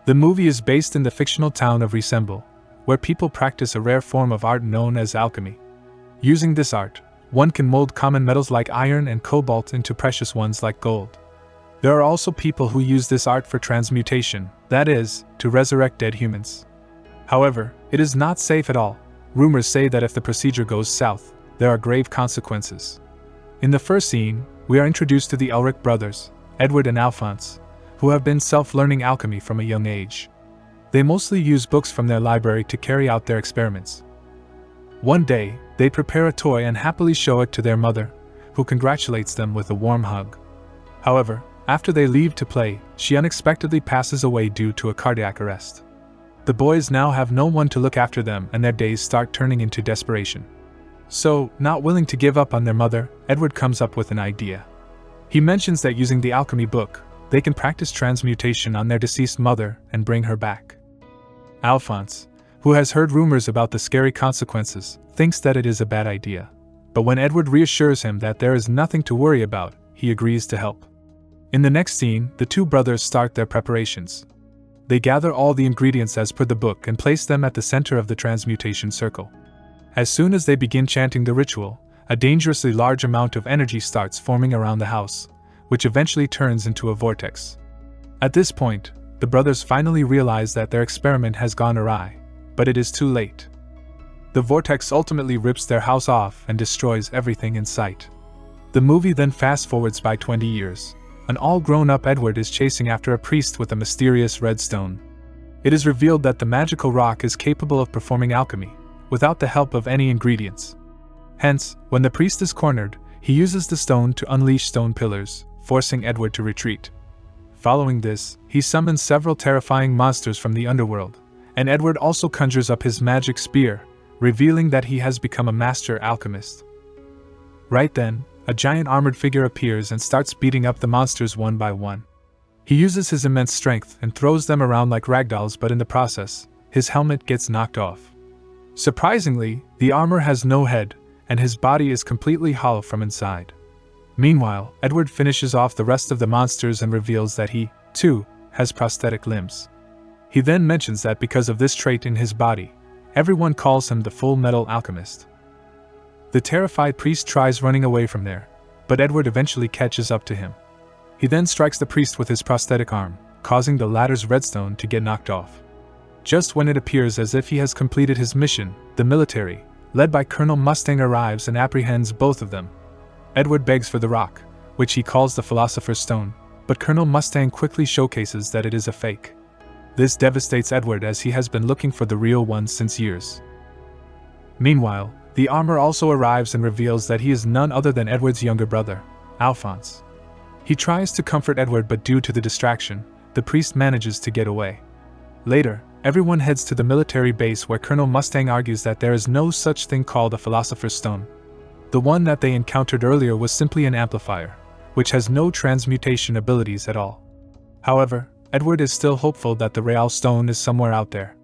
The movie is based in the fictional town of Resemble, where people practice a rare form of art known as alchemy. Using this art, one can mold common metals like iron and cobalt into precious ones like gold. There are also people who use this art for transmutation, that is, to resurrect dead humans. However, it is not safe at all. Rumors say that if the procedure goes south, there are grave consequences. In the first scene, we are introduced to the Ulrich brothers, Edward and Alphonse, who have been self-learning alchemy from a young age. They mostly use books from their library to carry out their experiments. One day, they prepare a toy and happily show it to their mother, who congratulates them with a warm hug. However, after they leave to play, she unexpectedly passes away due to a cardiac arrest. The boys now have no one to look after them and their days start turning into desperation. So, not willing to give up on their mother, Edward comes up with an idea. He mentions that using the alchemy book, they can practice transmutation on their deceased mother and bring her back. Alphonse, who has heard rumors about the scary consequences, thinks that it is a bad idea. But when Edward reassures him that there is nothing to worry about, he agrees to help. In the next scene, the two brothers start their preparations. They gather all the ingredients as per the book and place them at the center of the transmutation circle. As soon as they begin chanting the ritual, a dangerously large amount of energy starts forming around the house, which eventually turns into a vortex. At this point, the brothers finally realize that their experiment has gone awry, but it is too late. The vortex ultimately rips their house off and destroys everything in sight. The movie then fast-forwards by 20 years. An all-grown-up Edward is chasing after a priest with a mysterious red stone. It is revealed that the magical rock is capable of performing alchemy, without the help of any ingredients. Hence, when the priest is cornered, he uses the stone to unleash stone pillars, forcing Edward to retreat. Following this, he summons several terrifying monsters from the underworld, and Edward also conjures up his magic spear, revealing that he has become a master alchemist. Right then, a giant armored figure appears and starts beating up the monsters one by one. He uses his immense strength and throws them around like ragdolls, but in the process, his helmet gets knocked off. Surprisingly, the armor has no head, and his body is completely hollow from inside. Meanwhile, Edward finishes off the rest of the monsters and reveals that he, too, has prosthetic limbs. He then mentions that because of this trait in his body, everyone calls him the Full Metal Alchemist. The terrified priest tries running away from there, but Edward eventually catches up to him. He then strikes the priest with his prosthetic arm, causing the latter's redstone to get knocked off. Just when it appears as if he has completed his mission, the military, led by Colonel Mustang, arrives and apprehends both of them. Edward begs for the rock, which he calls the Philosopher's Stone, but Colonel Mustang quickly showcases that it is a fake. This devastates Edward as he has been looking for the real one since years. Meanwhile, the armor also arrives and reveals that he is none other than Edward's younger brother, Alphonse. He tries to comfort Edward, but due to the distraction, the priest manages to get away. Later, everyone heads to the military base where Colonel Mustang argues that there is no such thing called a Philosopher's Stone. The one that they encountered earlier was simply an amplifier, which has no transmutation abilities at all. However, Edward is still hopeful that the real stone is somewhere out there.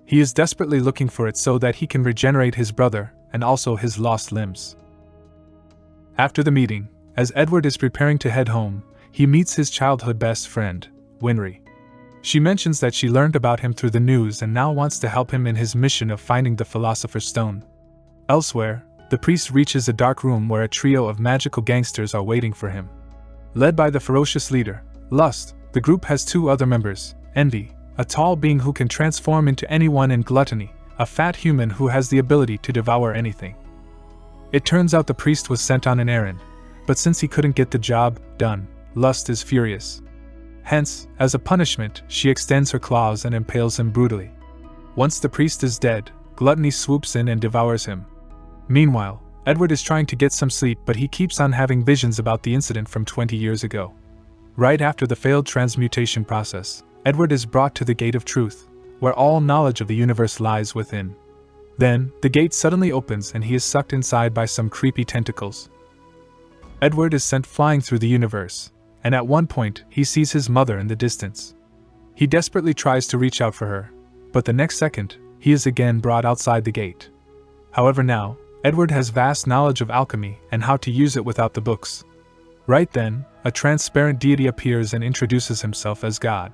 He is desperately looking for it so that he can regenerate his brother and also his lost limbs. After the meeting, as Edward is preparing to head home, he meets his childhood best friend, Winry. She mentions that she learned about him through the news and now wants to help him in his mission of finding the Philosopher's Stone. Elsewhere, the priest reaches a dark room where a trio of magical gangsters are waiting for him. Led by the ferocious leader, Lust, the group has two other members, Envy, a tall being who can transform into anyone, and Gluttony, a fat human who has the ability to devour anything. It turns out the priest was sent on an errand, but since he couldn't get the job done, Lust is furious. Hence, as a punishment, she extends her claws and impales him brutally. Once the priest is dead, Gluttony swoops in and devours him. Meanwhile, Edward is trying to get some sleep, but he keeps on having visions about the incident from 20 years ago. Right after the failed transmutation process, Edward is brought to the Gate of Truth, where all knowledge of the universe lies within. Then, the gate suddenly opens and he is sucked inside by some creepy tentacles. Edward is sent flying through the universe, and at one point, he sees his mother in the distance. He desperately tries to reach out for her, but the next second, he is again brought outside the gate. However, now, Edward has vast knowledge of alchemy and how to use it without the books. Right then, a transparent deity appears and introduces himself as God.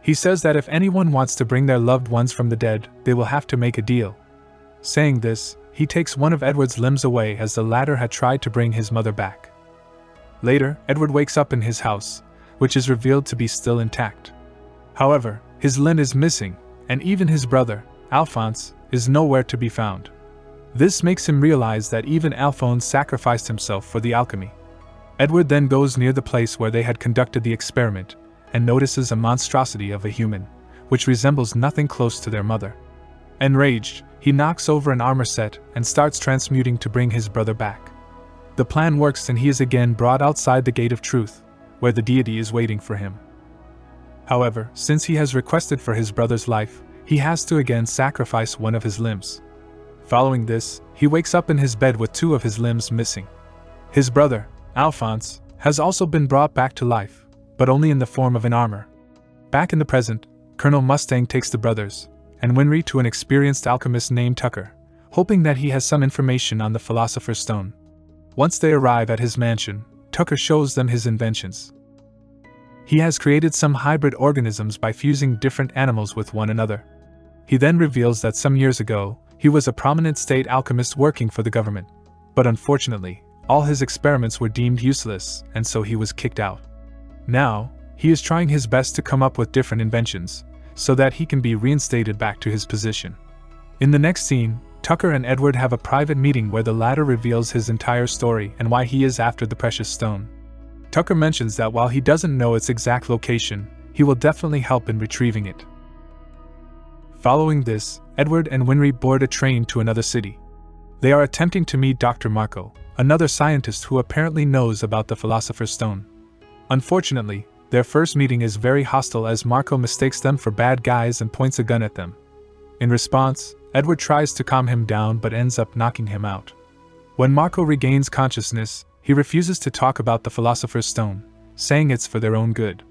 He says that if anyone wants to bring their loved ones from the dead, they will have to make a deal. Saying this, he takes one of Edward's limbs away as the latter had tried to bring his mother back. Later, Edward wakes up in his house, which is revealed to be still intact. However, his limb is missing, and even his brother, Alphonse, is nowhere to be found. This makes him realize that even Alphonse sacrificed himself for the alchemy. Edward then goes near the place where they had conducted the experiment, and notices a monstrosity of a human, which resembles nothing close to their mother. Enraged, he knocks over an armor set and starts transmuting to bring his brother back. The plan works and he is again brought outside the Gate of Truth, where the deity is waiting for him. However, since he has requested for his brother's life, he has to again sacrifice one of his limbs. Following this, he wakes up in his bed with two of his limbs missing. His brother, Alphonse, has also been brought back to life, but only in the form of an armor. Back in the present, Colonel Mustang takes the brothers and Winry to an experienced alchemist named Tucker, hoping that he has some information on the Philosopher's Stone. Once they arrive at his mansion, Tucker shows them his inventions. He has created some hybrid organisms by fusing different animals with one another. He then reveals that some years ago, he was a prominent state alchemist working for the government, but unfortunately, all his experiments were deemed useless, and so he was kicked out. Now, he is trying his best to come up with different inventions, so that he can be reinstated back to his position. In the next scene, Tucker and Edward have a private meeting where the latter reveals his entire story and why he is after the precious stone. Tucker mentions that while he doesn't know its exact location, he will definitely help in retrieving it. Following this, Edward and Winry board a train to another city. They are attempting to meet Dr. Marco, another scientist who apparently knows about the Philosopher's Stone. Unfortunately, their first meeting is very hostile as Marco mistakes them for bad guys and points a gun at them. In response, Edward tries to calm him down but ends up knocking him out. When Marco regains consciousness, he refuses to talk about the Philosopher's Stone, saying it's for their own good.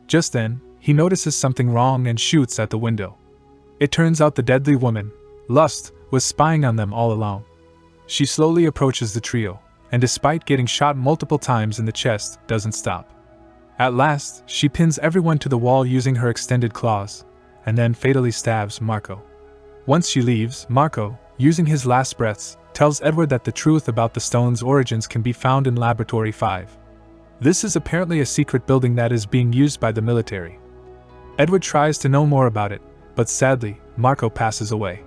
Just then, he notices something wrong and shoots at the window. It turns out the deadly woman, Lust, was spying on them all along. She slowly approaches the trio, and despite getting shot multiple times in the chest, doesn't stop. At last, she pins everyone to the wall using her extended claws, and then fatally stabs Marco. Once she leaves, Marco, using his last breaths, tells Edward that the truth about the stone's origins can be found in Laboratory 5. This is apparently a secret building that is being used by the military. Edward tries to know more about it, but sadly, Marco passes away.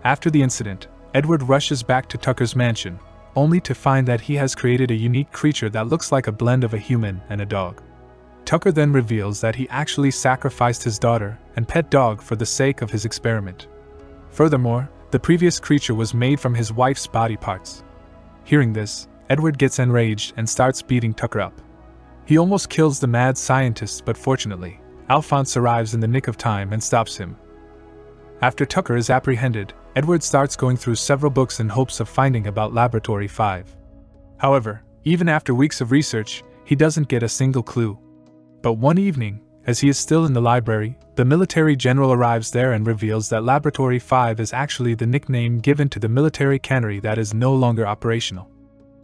After the incident, Edward rushes back to Tucker's mansion, only to find that he has created a unique creature that looks like a blend of a human and a dog. Tucker then reveals that he actually sacrificed his daughter and pet dog for the sake of his experiment. Furthermore, the previous creature was made from his wife's body parts. Hearing this, Edward gets enraged and starts beating Tucker up. He almost kills the mad scientist, but fortunately, Alphonse arrives in the nick of time and stops him. After Tucker is apprehended, Edward starts going through several books in hopes of finding about Laboratory 5. However, even after weeks of research, he doesn't get a single clue. But one evening, as he is still in the library, the military general arrives there and reveals that Laboratory 5 is actually the nickname given to the military cannery that is no longer operational.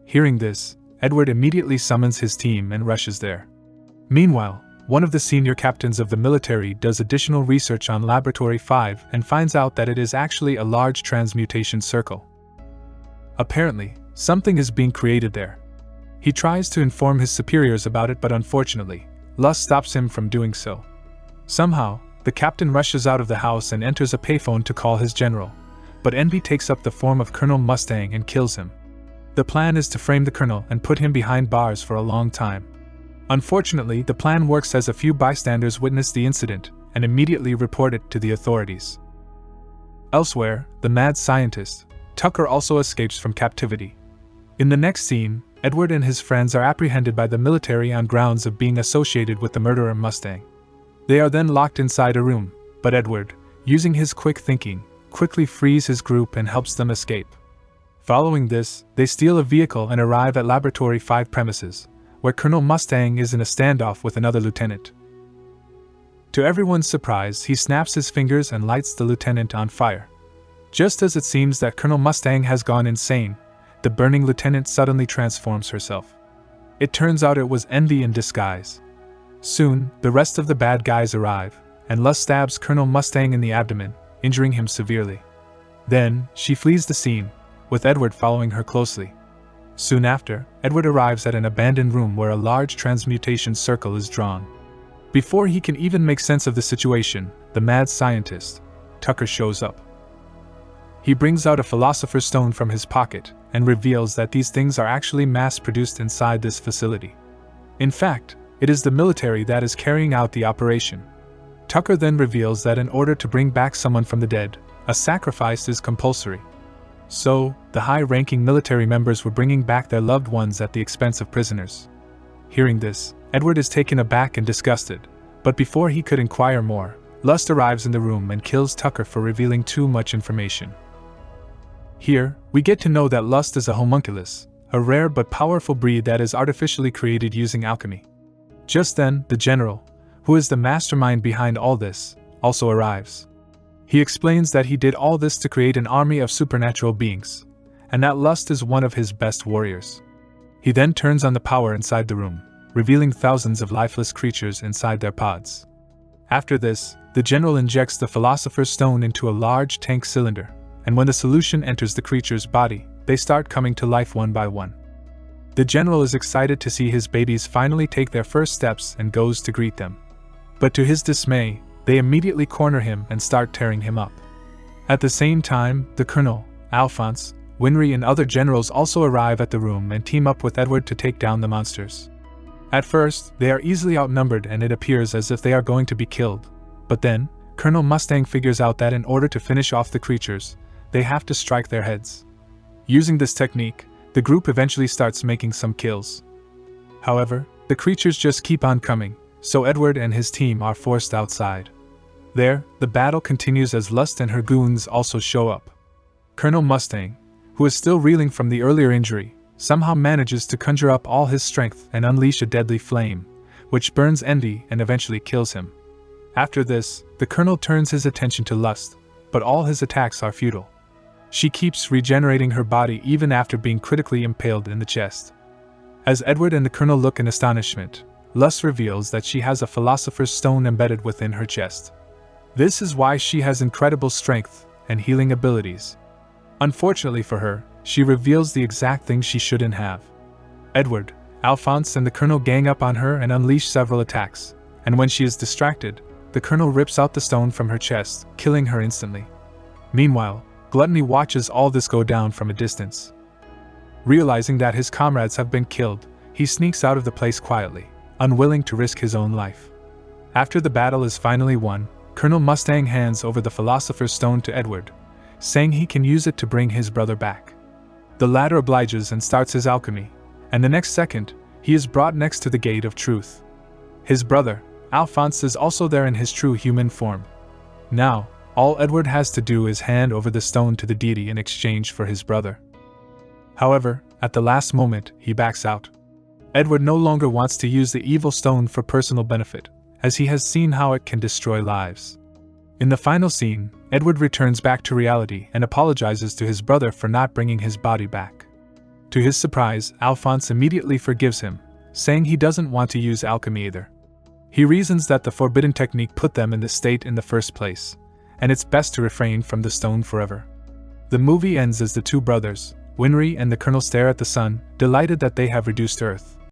Hearing this, Edward immediately summons his team and rushes there. Meanwhile, one of the senior captains of the military does additional research on Laboratory 5 and finds out that it is actually a large transmutation circle. Apparently, something is being created there. He tries to inform his superiors about it, but unfortunately, Lust stops him from doing so. Somehow, the captain rushes out of the house and enters a payphone to call his general, but Envy takes up the form of Colonel Mustang and kills him. The plan is to frame the colonel and put him behind bars for a long time. Unfortunately, the plan works as a few bystanders witness the incident and immediately report it to the authorities. Elsewhere, the mad scientist, Tucker, also escapes from captivity. In the next scene, Edward and his friends are apprehended by the military on grounds of being associated with the murderer Mustang. They are then locked inside a room, but Edward, using his quick thinking, quickly frees his group and helps them escape. Following this, they steal a vehicle and arrive at Laboratory 5 premises, where Colonel Mustang is in a standoff with another lieutenant. To everyone's surprise, he snaps his fingers and lights the lieutenant on fire. Just as it seems that Colonel Mustang has gone insane, the burning lieutenant suddenly transforms herself. It turns out it was Envy in disguise. Soon, the rest of the bad guys arrive, and Lust stabs Colonel Mustang in the abdomen, injuring him severely. Then, she flees the scene, with Edward following her closely. Soon after, Edward arrives at an abandoned room where a large transmutation circle is drawn. Before he can even make sense of the situation, the mad scientist, Tucker, shows up. He brings out a Philosopher's Stone from his pocket and reveals that these things are actually mass-produced inside this facility. In fact, it is the military that is carrying out the operation. Tucker then reveals that in order to bring back someone from the dead, a sacrifice is compulsory. So, the high-ranking military members were bringing back their loved ones at the expense of prisoners. Hearing this, Edward is taken aback and disgusted, but before he could inquire more, Lust arrives in the room and kills Tucker for revealing too much information. Here, we get to know that Lust is a homunculus, a rare but powerful breed that is artificially created using alchemy. Just then, the general, who is the mastermind behind all this, also arrives. He explains that he did all this to create an army of supernatural beings, and that Lust is one of his best warriors. He then turns on the power inside the room, revealing thousands of lifeless creatures inside their pods. After this, the general injects the Philosopher's Stone into a large tank cylinder, and when the solution enters the creature's body, they start coming to life one by one. The general is excited to see his babies finally take their first steps and goes to greet them. But to his dismay, they immediately corner him and start tearing him up. At the same time, the colonel, Alphonse, Winry and other generals also arrive at the room and team up with Edward to take down the monsters. At first, they are easily outnumbered and it appears as if they are going to be killed. But then, Colonel Mustang figures out that in order to finish off the creatures, they have to strike their heads. Using this technique, the group eventually starts making some kills. However, the creatures just keep on coming, so Edward and his team are forced outside. There, the battle continues as Lust and her goons also show up. Colonel Mustang, who is still reeling from the earlier injury, somehow manages to conjure up all his strength and unleash a deadly flame, which burns Envy and eventually kills him. After this, the colonel turns his attention to Lust, but all his attacks are futile. She keeps regenerating her body even after being critically impaled in the chest. As Edward and the colonel look in astonishment, Lust reveals that she has a Philosopher's Stone embedded within her chest. This is why she has incredible strength and healing abilities. Unfortunately for her, she reveals the exact thing she shouldn't have. Edward, Alphonse and the colonel gang up on her and unleash several attacks, and when she is distracted, the colonel rips out the stone from her chest, killing her instantly. Meanwhile, Gluttony watches all this go down from a distance. Realizing that his comrades have been killed, he sneaks out of the place quietly, unwilling to risk his own life. After the battle is finally won, Colonel Mustang hands over the Philosopher's Stone to Edward, saying he can use it to bring his brother back. The latter obliges and starts his alchemy, and the next second, he is brought next to the Gate of Truth. His brother, Alphonse, is also there in his true human form. Now, all Edward has to do is hand over the stone to the deity in exchange for his brother. However, at the last moment, he backs out. Edward no longer wants to use the evil stone for personal benefit, as he has seen how it can destroy lives. In the final scene, Edward returns back to reality and apologizes to his brother for not bringing his body back. To his surprise, Alphonse immediately forgives him, saying he doesn't want to use alchemy either. He reasons that the forbidden technique put them in this state in the first place, and it's best to refrain from the stone forever. The movie ends as the two brothers, Winry and the colonel, stare at the sun, delighted that they have reduced Earth.